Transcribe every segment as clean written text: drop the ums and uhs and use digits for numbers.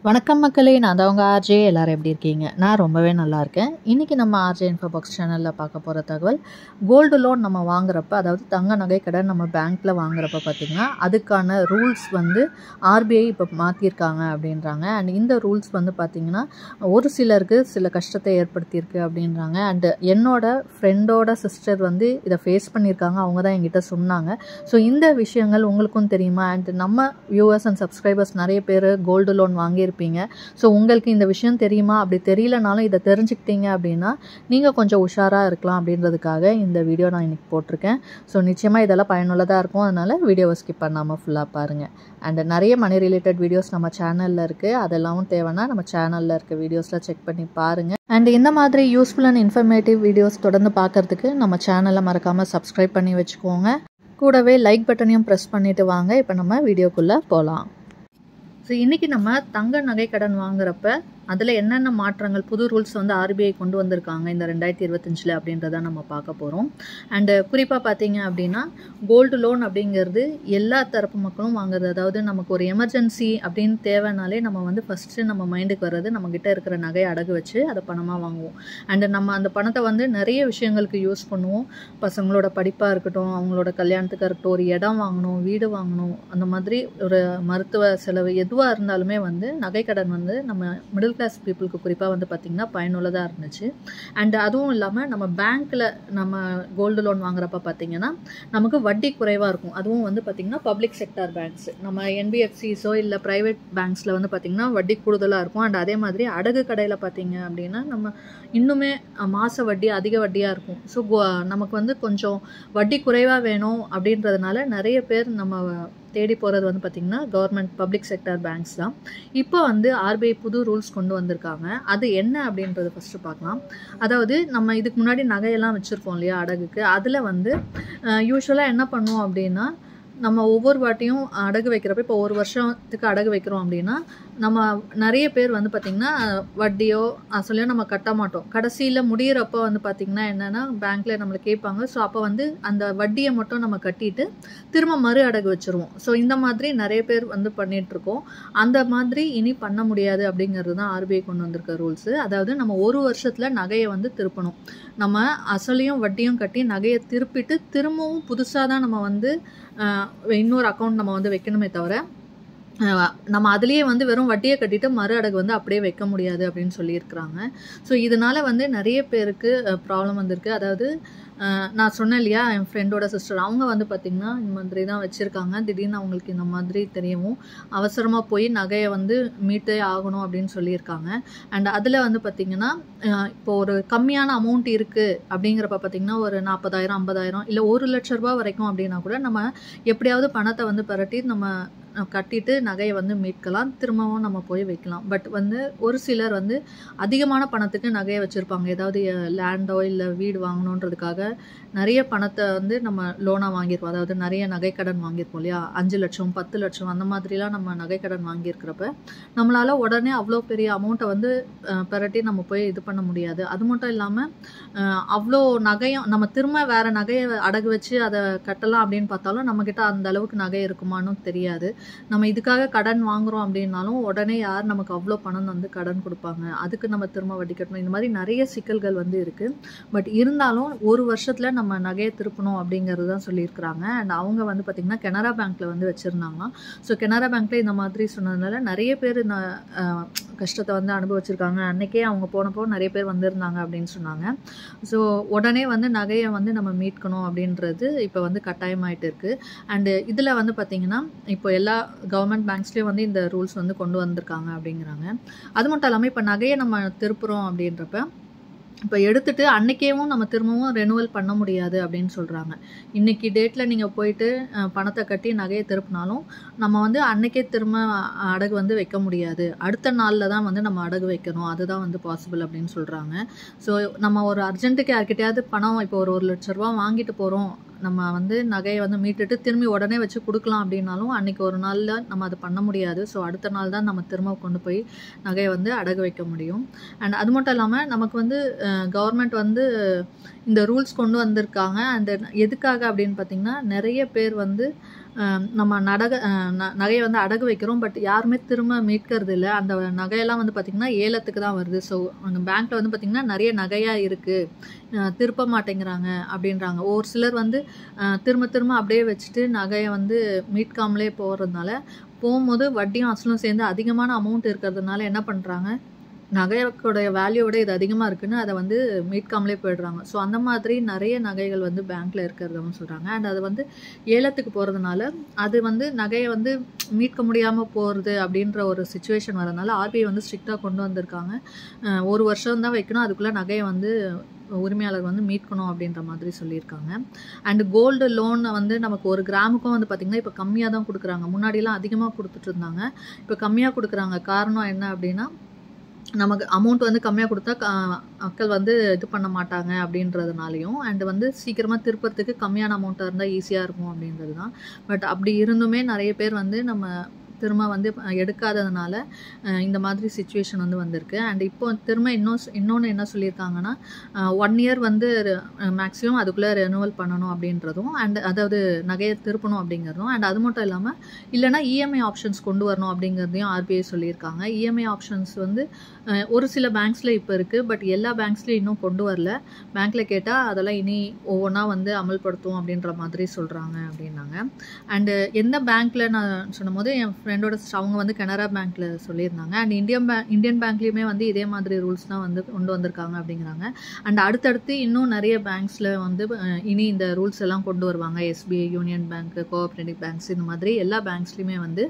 வணக்கம் மக்களே, நான் தான் உங்கள் ஆர்ஜே. எல்லோரும் எப்படி இருக்கீங்க? நான் ரொம்பவே நல்லா இருக்கேன். இன்றைக்கி நம்ம ஆர்ஜே இன்ஃபோ பாக்ஸ் சேனலில் பார்க்க போகிற தகவல், கோல்டு லோன் நம்ம வாங்குறப்ப, அதாவது தங்க நகை கடன் நம்ம பேங்க்கில் வாங்குறப்ப பார்த்திங்கன்னா அதுக்கான ரூல்ஸ் வந்து ஆர்பிஐ இப்போ மாற்றிருக்காங்க அப்படின்றாங்க. அண்ட் இந்த ரூல்ஸ் வந்து பார்த்திங்கன்னா ஒரு சிலருக்கு சில கஷ்டத்தை ஏற்படுத்தியிருக்கு அப்படின்றாங்க. அண்டு என்னோட ஃப்ரெண்டோட சிஸ்டர் வந்து இதை ஃபேஸ் பண்ணியிருக்காங்க. அவங்க தான் என்கிட்ட சொன்னாங்க. ஸோ இந்த விஷயங்கள் உங்களுக்கும் தெரியுமா? அண்ட் நம்ம வியூவர்ஸ் அண்ட் சப்ஸ்கிரைபர்ஸ் நிறைய பேர் கோல்டு லோன் வாங்கியிருப்பீங்க. ஸோ உங்களுக்கு இந்த விஷயம் தெரியுமா? அப்படி தெரியலனாலும் இதை தெரிஞ்சுக்கிட்டீங்க அப்படின்னா நீங்கள் கொஞ்சம் உஷாராக இருக்கலாம் அப்படின்றதுக்காக இந்த வீடியோ நான் இன்றைக்கி போட்டிருக்கேன். ஸோ நிச்சயமாக இதெல்லாம் பயனுள்ளதாக இருக்கும். அதனால் வீடியோவை ஸ்கிப் பண்ணாமல் ஃபுல்லாக பாருங்கள். அண்ட் நிறைய மணி ரிலேட்டட் வீடியோஸ் நம்ம சேனலில் இருக்குது. அதெல்லாம் தேவைன்னா நம்ம சேனலில் இருக்க வீடியோஸில் செக் பண்ணி பாருங்கள். அண்ட் இந்த மாதிரி யூஸ்ஃபுல் அண்ட் இன்ஃபர்மேட்டிவ் வீடியோஸ் தொடர்ந்து பார்க்குறதுக்கு நம்ம சேனலை மறக்காமல் சப்ஸ்கிரைப் பண்ணி வச்சுக்கோங்க. கூடவே லைக் பட்டனையும் ப்ரெஸ் பண்ணிவிட்டு வாங்க. இப்போ நம்ம வீடியோக்குள்ளே போகலாம். ஸோ இன்றைக்கி நம்ம தங்க நகை கடன் வாங்குறப்ப அதில் என்னென்ன மாற்றங்கள், புது ரூல்ஸ் வந்து ஆர்பிஐ கொண்டு வந்திருக்காங்க இந்த 2025 அப்படின்றத நம்ம பார்க்க போகிறோம். அண்டு குறிப்பாக பார்த்தீங்க அப்படின்னா கோல்டு லோன் அப்படிங்கிறது எல்லா தரப்பு மக்களும் வாங்குறது. அதாவது நமக்கு ஒரு எமர்ஜென்சி அப்படின்னு தேவைனாலே நம்ம வந்து ஃபஸ்ட்டு நம்ம மைண்டுக்கு வர்றது நம்மக்கிட்ட இருக்கிற நகையை அடகு வச்சு அதை பணமாக வாங்குவோம். அண்டு நம்ம அந்த பணத்தை வந்து நிறைய விஷயங்களுக்கு யூஸ் பண்ணுவோம். பசங்களோட படிப்பாக இருக்கட்டும், அவங்களோட கல்யாணத்துக்காக இருக்கட்டும், ஒரு இடம் வாங்கணும், வீடு வாங்கணும், அந்த மாதிரி ஒரு மருத்துவ செலவு எதுவாக இருந்தாலுமே வந்து நகைக்கடன் வந்து நம்ம மிடில் கிளாஸ் பீப்புளுக்கு குறிப்பாக வந்து பார்த்திங்கன்னா பயனுள்ளதாக இருந்துச்சு. அண்ட் அதுவும் இல்லாமல் நம்ம பேங்க்கில் நம்ம கோல்டு லோன் வாங்குறப்ப பார்த்திங்கன்னா நமக்கு வட்டி குறைவாக இருக்கும். அதுவும் வந்து பார்த்திங்கன்னா பப்ளிக் செக்டார் பேங்க்ஸ், நம்ம என்பிஎஃப்சிஸோ இல்லை ப்ரைவேட் பேங்க்ஸில் வந்து பார்த்திங்கன்னா வட்டி கூடுதலாக இருக்கும். அண்ட் அதே மாதிரி அடகு கடையில் பார்த்திங்க அப்படின்னா நம்ம இன்னுமே மாத வட்டி அதிக வட்டியாக இருக்கும். ஸோ நமக்கு வந்து கொஞ்சம் வட்டி குறைவாக வேணும் அப்படின்றதுனால நிறைய பேர் நம்ம தேடி போகிறது வந்து பார்த்திங்கன்னா கவர்மெண்ட் பப்ளிக் செக்டார் பேங்க்ஸ் தான். இப்போ வந்து ஆர்பிஐ புது ரூல்ஸ் கொண்டு வந்திருக்காங்க. அது என்ன அப்படின்றத ஃபஸ்ட்டு பார்க்கலாம். அதாவது நம்ம இதுக்கு முன்னாடி நகையெல்லாம் வச்சுருப்போம் இல்லையா அடகுக்கு, அதில் வந்து யூஸ்வலாக என்ன பண்ணுவோம் அப்படின்னா நம்ம ஒவ்வொரு வாட்டியும் அடகு வைக்கிறப்ப, இப்போ ஒரு வருஷத்துக்கு அடகு வைக்கிறோம் அப்படின்னா நம்ம நிறைய பேர் வந்து பார்த்திங்கன்னா வட்டியோ அசலையோ நம்ம கட்ட மாட்டோம். கடைசியில் முடிகிறப்போ வந்து பார்த்திங்கன்னா என்னென்னா பேங்க்கில் நம்மளை கேட்பாங்க. ஸோ அப்போ வந்து அந்த வட்டியை மட்டும் நம்ம கட்டிட்டு திரும்ப மறு அடகு வச்சுருவோம். ஸோ இந்த மாதிரி நிறைய பேர் வந்து பண்ணிகிட்ருக்கோம். அந்த மாதிரி இனி பண்ண முடியாது அப்படிங்கிறது தான் ஆர்பிஐ கொண்டு வந்திருக்க ரூல்ஸு. அதாவது நம்ம ஒரு வருஷத்தில் நகையை வந்து திருப்பணும். நம்ம அசலையும் வட்டியும் கட்டி நகையை திருப்பிட்டு திரும்பவும் புதுசாக தான் நம்ம வந்து இன்னொரு அக்கௌண்ட் நம்ம வந்து வைக்கணுமே தவிர நம்ம அதுலேயே வந்து வெறும் வட்டியை கட்டிட்டு மறு அடகு வந்து அப்படியே வைக்க முடியாது அப்படின்னு சொல்லியிருக்கிறாங்க. ஸோ இதனால் வந்து நிறைய பேருக்கு ப்ராப்ளம் வந்திருக்கு. அதாவது நான் சொன்னேன் இல்லையா, என் ஃப்ரெண்டோட சிஸ்டர் அவங்க வந்து பார்த்திங்கன்னா இந்த மாதிரி தான் வச்சுருக்காங்க. திடீர்னு அவங்களுக்கு இந்த மாதிரி தெரியவும் அவசரமாக போய் நகையை வந்து மீட்டே ஆகணும் அப்படின்னு சொல்லியிருக்காங்க. அண்ட் அதில் வந்து பார்த்திங்கன்னா இப்போ ஒரு கம்மியான அமௌண்ட் இருக்குது அப்படிங்கிறப்ப பார்த்திங்கன்னா ஒரு 40,000 50,000 இல்லை 1,00,000 ரூபா வரைக்கும் அப்படின்னா கூட நம்ம எப்படியாவது பணத்தை வந்து பரட்டி நம்ம கட்டிட்டு நகையை வந்து மீட்கலாம், திரும்பவும் நம்ம போய் வைக்கலாம். பட் வந்து ஒரு சிலர் வந்து அதிகமான பணத்துக்கு நகையை வச்சுருப்பாங்க. ஏதாவது லேண்டோ இல்லை வீடு வாங்கணுன்றதுக்காக நிறைய பணத்தை வந்து நம்ம லோனாக வாங்கியிருப்போம். அதாவது நிறைய நகைக்கடன் வாங்கியிருப்போம் இல்லையா, 5 லட்சம் 10 லட்சம் அந்த மாதிரிலாம் நம்ம நகைக்கடன் வாங்கியிருக்கிறப்ப நம்மளால் உடனே அவ்வளோ பெரிய அமௌண்ட்டை வந்து பரட்டி நம்ம போய் இது பண்ண முடியாது. அது மட்டும் இல்லாமல் அவ்வளோ நகையும் நம்ம திரும்ப வேறு நகையை அடகு வச்சு அதை கட்டலாம் அப்படின்னு பார்த்தாலும் நம்மக்கிட்ட அந்த அளவுக்கு நகை இருக்குமான்னு தெரியாது. நம்ம இதுக்காக கடன் வாங்குறோம் அப்படின்னாலும் உடனே யார் நமக்கு அவ்வளோ பணம் வந்து கடன் கொடுப்பாங்க, அதுக்கு நம்ம திரும்ப வட்டி கட்டணும். இந்த மாதிரி நிறைய சிக்கல்கள் வந்து இருக்குது. பட் இருந்தாலும் ஒரு வருஷத்தில் நம்ம நகையை திருப்பணும் அப்படிங்கிறது தான் சொல்லியிருக்கிறாங்க. அண்ட் அவங்க வந்து பார்த்திங்கன்னா கனரா பேங்க்கில் வந்து வச்சுருந்தாங்களாம். ஸோ கனரா பேங்க்கில் இந்த மாதிரி சொன்னதுனால நிறைய பேர் கஷ்டத்தை வந்து அனுபவிச்சிருக்காங்க. அன்றைக்கே அவங்க போனப்போ நிறைய பேர் வந்திருந்தாங்க அப்படின்னு சொன்னாங்க. ஸோ உடனே வந்து நகையை வந்து நம்ம மீட்கணும் அப்படின்றது இப்போ வந்து கட்டாயமாயிட்டு இருக்குது. அண்டு இதில் வந்து பார்த்திங்கன்னா இப்போ எல்லா கவர்மெண்ட் பேங்க்ஸ்லேயும் வந்து இந்த ரூல்ஸ் வந்து கொண்டு வந்திருக்காங்க அப்படிங்கிறாங்க. அது மட்டும் இல்லாமல் இப்போ நகையை நம்ம திருப்புறோம் அப்படின்றப்ப இப்போ எடுத்துகிட்டு அன்றைக்கேவும் நம்ம திரும்பவும் ரெனுவல் பண்ண முடியாது அப்படின்னு சொல்கிறாங்க. இன்றைக்கி டேட்டில் நீங்கள் போயிட்டு பணத்தை கட்டி நகையை திருப்பினாலும் நம்ம வந்து அன்றைக்கே திரும்ப அடகு வந்து வைக்க முடியாது. அடுத்த நாளில் தான் வந்து நம்ம அடகு வைக்கணும். அதுதான் வந்து பாசிபிள் அப்படின்னு சொல்கிறாங்க. ஸோ நம்ம ஒரு அர்ஜென்ட்டுக்கு யார்கிட்டையாவது பணம் இப்போ ஒரு 1,00,000 ரூபா வாங்கிட்டு போகிறோம், நம்ம வந்து நகையை வந்து மீட்டுட்டு திரும்பி உடனே வச்சு கொடுக்கலாம் அப்படின்னாலும் அன்றைக்கி ஒரு நாளில் நம்ம அதை பண்ண முடியாது. ஸோ அடுத்த நாள் தான் நம்ம திரும்ப கொண்டு போய் நகையை வந்து அடகு வைக்க முடியும். அண்ட் அது மட்டும் இல்லாமல் நமக்கு வந்து கவர்மெண்ட் வந்து இந்த ரூல்ஸ் கொண்டு வந்திருக்காங்க. அந்த எதுக்காக அப்படின்னு பார்த்திங்கன்னா நிறைய பேர் வந்து நம்ம நகையை வந்து அடகு வைக்கிறோம், பட் யாருமே திரும்ப மீட்கிறது இல்லை. அந்த நகையெல்லாம் வந்து பார்த்திங்கன்னா ஏலத்துக்கு தான் வருது. ஸோ அந்த பேங்க்கில் வந்து பார்த்திங்கன்னா நிறைய நகையாக இருக்குது, திருப்ப மாட்டேங்கிறாங்க அப்படின்றாங்க. ஒரு சிலர் வந்து திரும்ப திரும்ப அப்படியே வச்சுட்டு நகையை வந்து மீட்காமலே போகிறதுனால, போகும்போது வட்டியும் அசலும் சேர்ந்து அதிகமான அமௌண்ட் இருக்கிறதுனால என்ன பண்ணுறாங்க, நகையோடைய வேல்யூவோட இது அதிகமாக இருக்குன்னு அதை வந்து மீட்காமலே போயிடுறாங்க. ஸோ அந்த மாதிரி நிறைய நகைகள் வந்து பேங்க்கில் இருக்கிறதுன்னு சொல்கிறாங்க. அண்ட் அது வந்து ஏலத்துக்கு போகிறதுனால அது வந்து நகையை வந்து மீட்க முடியாமல் போகிறது அப்படின்ற ஒரு சுச்சுவேஷன் வரதுனால ஆர்பிஐ வந்து ஸ்ட்ரிக்டாக கொண்டு வந்திருக்காங்க. 1 வருஷம் தான் வைக்கணும், அதுக்குள்ளே நகையை வந்து உரிமையாளர் வந்து மீட்கணும் அப்படின்ற மாதிரி சொல்லியிருக்காங்க. அண்ட் கோல்டு லோன் வந்து நமக்கு 1 கிராமுக்கும் வந்து பார்த்திங்கன்னா இப்போ கம்மியாக தான் கொடுக்குறாங்க. முன்னாடிலாம் அதிகமாக கொடுத்துட்டு இருந்தாங்க, இப்போ கம்மியாக கொடுக்குறாங்க. காரணம் என்ன அப்படின்னா, நமக்கு அமௌண்ட் வந்து கம்மியாக கொடுத்தா மக்கள் வந்து இது பண்ண மாட்டாங்க அப்படின்றதுனாலையும், அண்டு வந்து சீக்கிரமாக திருப்பறதுக்கு கம்மியான அமௌண்ட்டாக இருந்தால் ஈஸியாக இருக்கும் அப்படின்றது தான். பட் அப்படி இருந்துமே நிறைய பேர் வந்து நம்ம திரும்ப வந்து எடுக்காததுனால இந்த மாதிரி சிச்சுவேஷன் வந்து வந்திருக்கு. அண்ட் இப்போ திரும்ப இன்னொன்று என்ன சொல்லியிருக்காங்கன்னா, 1 இயர் வந்து மேக்ஸிமம் அதுக்குள்ளே ரெனுவல் பண்ணணும் அப்படின்றதும், அண்ட் அதாவது நகையை திருப்பணும் அப்படிங்கிறதும், அண்ட் அது மட்டும் இல்லாமல் இல்லைனா இஎம்ஐ ஆப்ஷன்ஸ் கொண்டு வரணும் அப்படிங்கிறதையும் ஆர்பிஐ சொல்லியிருக்காங்க. இஎம்ஐ ஆப்ஷன்ஸ் வந்து ஒரு சில பேங்க்ஸில் இப்போ இருக்குது, பட் எல்லா பேங்க்ஸ்லையும் இன்னும் கொண்டு வரல. பேங்க்கில் கேட்டால் அதெல்லாம் இனி ஒவ்வொன்றா வந்து அமல்படுத்தும் அப்படின்ற மாதிரி சொல்கிறாங்க அப்படின்னாங்க. அண்டு எந்த பேங்க்கில் நான் சொன்னும் போது என் ஃப்ரெண்டோட அவங்க வந்து கனரா பேங்க்கில் சொல்லியிருந்தாங்க. அண்ட் இந்தியன் பேங்க்லேயுமே வந்து இதே மாதிரி ரூல்ஸ் தான் வந்து கொண்டு வந்திருக்காங்க அப்படிங்கிறாங்க. அண்ட் அடுத்தடுத்து இன்னும் நிறைய பேங்க்ஸில் வந்து இனி இந்த ரூல்ஸ் எல்லாம் கொண்டு வருவாங்க. SBI, union bank, cooperative banks, இந்த மாதிரி எல்லா பேங்க்ஸ்லையுமே வந்து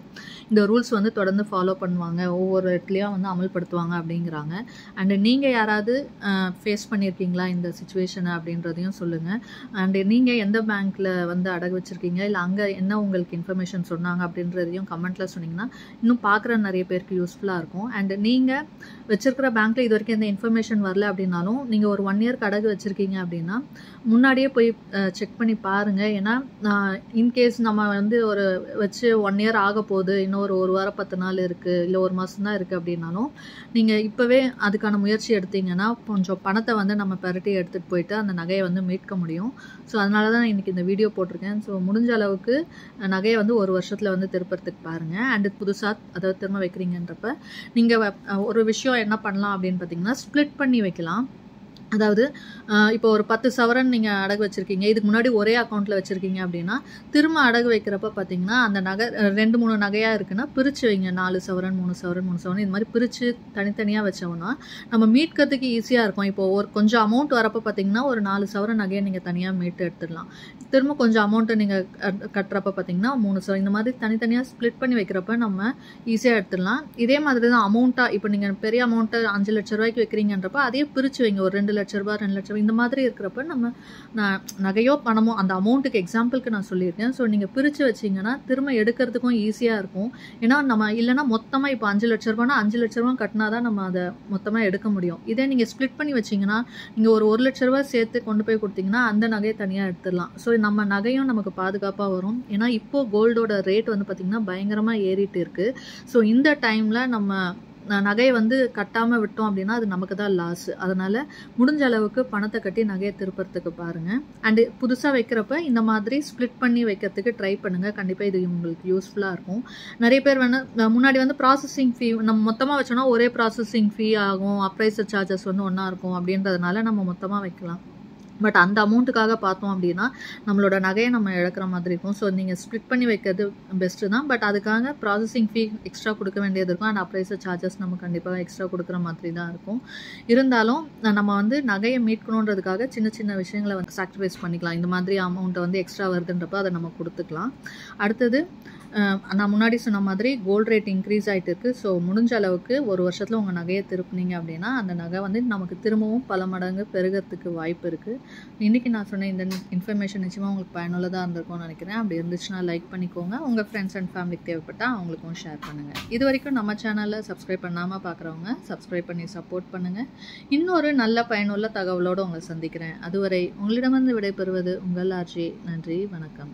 இந்த ரூல்ஸ் வந்து தொடர்ந்து ஃபாலோ பண்ணுவாங்க, ஒவ்வொரு இடத்துலையும் வந்து அமல்படுத்துவாங்க அப்படிங்கிறாங்க. அண்டு நீங்கள் யாராவது ஃபேஸ் பண்ணியிருக்கீங்களா இந்த சுச்சுவேஷனை அப்படின்றதையும் சொல்லுங்கள். அண்டு நீங்கள் எந்த பேங்க்கில் வந்து அடகு வச்சுருக்கீங்க, இல்லை அங்கே என்ன உங்களுக்கு இன்ஃபர்மேஷன் சொன்னாங்க அப்படின்றதையும் கமெண்ட்டில் சொன்னீங்கன்னா இன்னும் பார்க்குற நிறைய பேருக்கு யூஸ்ஃபுல்லாக இருக்கும். அண்டு நீங்கள் வச்சுருக்கிற பேங்க்கில் இது வரைக்கும் எந்த இன்ஃபர்மேஷன் வரல அப்படின்னாலும், நீங்கள் ஒரு 1 இயர்க்கு அடகு வச்சுருக்கீங்க அப்படின்னா முன்னாடியே போய் செக் பண்ணி பாருங்கள். ஏன்னா இன்கேஸ் நம்ம வந்து ஒரு வச்சு 1 இயர் ஆக போகுது, இன்னும் ஒரு வாரம் 10 நாள் இருக்குது, இல்லை 1 மாதம் தான் இருக்குது அப்படின்னாலும் நீங்கள் இப்போவே அதுக்கான முயற்சி எடுத்தீங்கன்னா கொஞ்சம் பணத்தை வந்து நம்ம பெரட்டி எடுத்துகிட்டு போயிட்டு அந்த நகையை வந்து மீட்க முடியும். ஸோ அதனால தான் இன்றைக்கி இந்த வீடியோ போட்டிருக்கேன். ஸோ முடிஞ்ச அளவுக்கு நகையை வந்து 1 வருஷத்தில் வந்து திருப்பறதுக்கு பாருங்கள். அண்டு புதுசாக அதாவது திரும்ப வைக்கிறீங்கன்றப்ப நீங்கள் ஒரு விஷயம் என்ன பண்ணலாம் அப்படின்னு பார்த்தீங்கன்னா, ஸ்ப்ளிட் பண்ணி வைக்கலாம். அதாவது இப்போ ஒரு 10 சவரன் நீங்கள் அடகு வச்சுருக்கீங்க, இதுக்கு முன்னாடி ஒரே அக்கௌண்ட்டில் வச்சுருக்கீங்க அப்படின்னா, திரும்ப அடகு வைக்கிறப்ப பார்த்தீங்கன்னா அந்த நகை 2-3 நகையாக இருக்குன்னா பிரித்து வைங்க. 4 சவரன் 3 சவரன் 3 சவரன் இந்த மாதிரி பிரித்து தனித்தனியாக வச்சோம்னா நம்ம மீட்கிறதுக்கு ஈஸியாக இருக்கும். இப்போ ஒரு கொஞ்சம் அமௌண்ட் வரப்போ பார்த்தீங்கன்னா ஒரு 4 சவரன் நகையை நீங்கள் தனியாக மீட்டு எடுத்துடலாம். திரும்ப கொஞ்சம் அமௌண்ட்டை நீங்கள் கட்டுறப்ப பார்த்தீங்கன்னா 3 சவரன், இந்த மாதிரி தனித்தனியாக ஸ்ப்ளிட் பண்ணி வைக்கிறப்ப நம்ம ஈஸியாக எடுத்துடலாம். இதே மாதிரி தான் அமௌண்ட்டாக இப்போ நீங்கள் பெரிய அமௌண்ட்டை 5 லட்ச ரூபாய்க்கு வைக்கிறீங்கன்றப்ப அதையே பிரித்து வைங்க. ஒரு 2 லட்ச ரூபா 2 லட்ச ரூபா இந்த மாதிரி இருக்கிறப்ப நம்ம நகையோ பணமோ அந்த அமௌண்ட்டுக்கு எக்ஸாம்பிளுக்கு நான் சொல்லியிருக்கேன். ஸோ நீங்கள் பிரித்து வச்சிங்கன்னா திரும்ப எடுக்கிறதுக்கும் ஈஸியாக இருக்கும். ஏன்னா நம்ம இல்லைனா மொத்தமாக இப்போ 5 லட்ச ரூபானா 5 லட்ச ரூபா கட்டினா தான் நம்ம அதை மொத்தமாக எடுக்க முடியும். இதே நீங்கள் ஸ்ப்ளிட் பண்ணி வச்சிங்கன்னா நீங்கள் ஒரு 1 லட்ச ரூபா சேர்த்து கொண்டு போய் கொடுத்தீங்கன்னா அந்த நகையை தனியாக எடுத்துடலாம். ஸோ நம்ம நகையும் நமக்கு பாதுகாப்பாக வரும். ஏன்னா இப்போது கோல்டோட ரேட் வந்து பார்த்திங்கன்னா பயங்கரமாக ஏறிட்டு இருக்குது. ஸோ இந்த டைமில் நம்ம நகையை வந்து கட்டாமல் விட்டோம் அப்படின்னா அது நமக்கு தான் லாஸ். அதனால் முடிஞ்ச அளவுக்கு பணத்தை கட்டி நகையை திருப்பறதுக்கு பாருங்கள். அண்டு புதுசாக வைக்கிறப்ப இந்த மாதிரி ஸ்ப்ளிட் பண்ணி வைக்கிறதுக்கு ட்ரை பண்ணுங்கள். கண்டிப்பாக இது உங்களுக்கு யூஸ்ஃபுல்லாக இருக்கும். நிறைய பேர் முன்னாடி வந்து ப்ராசஸிங் ஃபீ நம்ம மொத்தமாக வச்சோன்னா ஒரே ப்ராசஸிங் ஃபீ ஆகும், அப்ரைசர் சார்ஜஸ் வந்து ஒன்றா இருக்கும் அப்படின்றதுனால நம்ம மொத்தமாக வைக்கலாம். பட் அந்த அமௌண்ட்டுக்காக பார்த்தோம் அப்படின்னா நம்மளோட நகையை நம்ம இழக்கிற மாதிரி இருக்கும். ஸோ நீங்கள் ஸ்ப்ளிட் பண்ணி வைக்கிறது பெஸ்ட்டு தான். பட் அதுக்காக ப்ராசஸிங் ஃபீ எக்ஸ்ட்ரா கொடுக்க வேண்டியது இருக்கும். அண்ட் அப்ரைசர் சார்ஜஸ் நம்ம கண்டிப்பாக எக்ஸ்ட்ரா கொடுக்குற மாதிரி தான் இருக்கும். இருந்தாலும் நம்ம வந்து நகையை மீட்கணுன்றதுக்காக சின்ன சின்ன விஷயங்களை வந்து சாக்ரிஃபைஸ் பண்ணிக்கலாம். இந்த மாதிரி அமௌண்ட்டை வந்து எக்ஸ்ட்ரா வருதுன்றப்போ அதை நம்ம கொடுத்துக்கலாம். அடுத்தது நான் முன்னாடி சொன்ன மாதிரி கோல்டு ரேட் இன்க்ரீஸ் ஆகிட்டு இருக்குது. ஸோ முடிஞ்ச அளவுக்கு 1 வருஷத்தில் உங்கள் நகையை திருப்பினீங்க அப்படின்னா அந்த நகை வந்து நமக்கு திரும்பவும் பல மடங்கு பெருகிறதுக்கு வாய்ப்பு இருக்குது. இன்றைக்கி நான் சொன்ன இந்த இன்ஃபர்மேஷன் நிச்சயமாக உங்களுக்கு பயனுள்ளதாக இருந்திருக்கும்னு நினைக்கிறேன். அப்படி இருந்துச்சுன்னா லைக் பண்ணிக்கோங்க. உங்கள் ஃப்ரெண்ட்ஸ் அண்ட் ஃபேமிலிக்கு தேவைப்பட்டால் அவங்களுக்கும் ஷேர் பண்ணுங்கள். இது வரைக்கும் நம்ம சேனலில் சப்ஸ்கிரைப் பண்ணாமல் பார்க்குறவங்க சப்ஸ்கிரைப் பண்ணி சப்போர்ட் பண்ணுங்கள். இன்னொரு நல்ல பயனுள்ள தகவலோடு உங்களை சந்திக்கிறேன். அதுவரை உங்களிடமிருந்து விடைபெறுவது உங்கள் ஆர்ஜே. நன்றி, வணக்கம்.